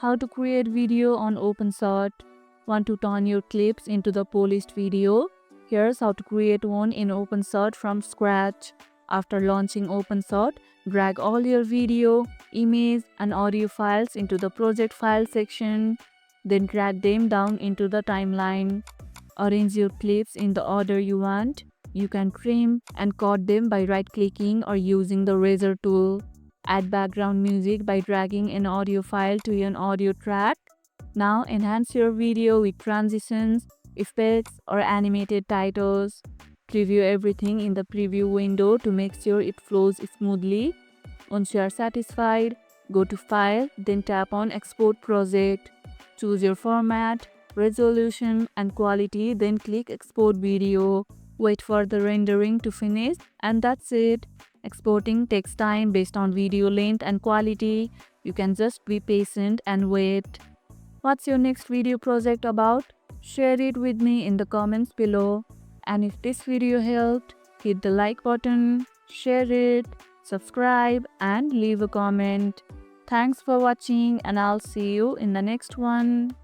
How to create video on OpenShot. Want to turn your clips into the polished video? Here's how to create one in OpenShot from scratch. After launching OpenShot, drag all your video, image and audio files into the project file section. Then drag them down into the timeline. Arrange your clips in the order you want. You can trim and cut them by right-clicking or using the razor tool. Add background music by dragging an audio file to an audio track. Now enhance your video with transitions, effects, or animated titles. Preview everything in the preview window to make sure it flows smoothly. Once you are satisfied, go to File, then tap on Export Project. Choose your format, resolution, and quality, then click Export Video. Wait for the rendering to finish, and that's it. Exporting takes time based on video length and quality. You can just be patient and wait. What's your next video project about? Share it with me in the comments below. And if this video helped, hit the like button, share it, subscribe, and leave a comment. Thanks for watching, and I'll see you in the next one.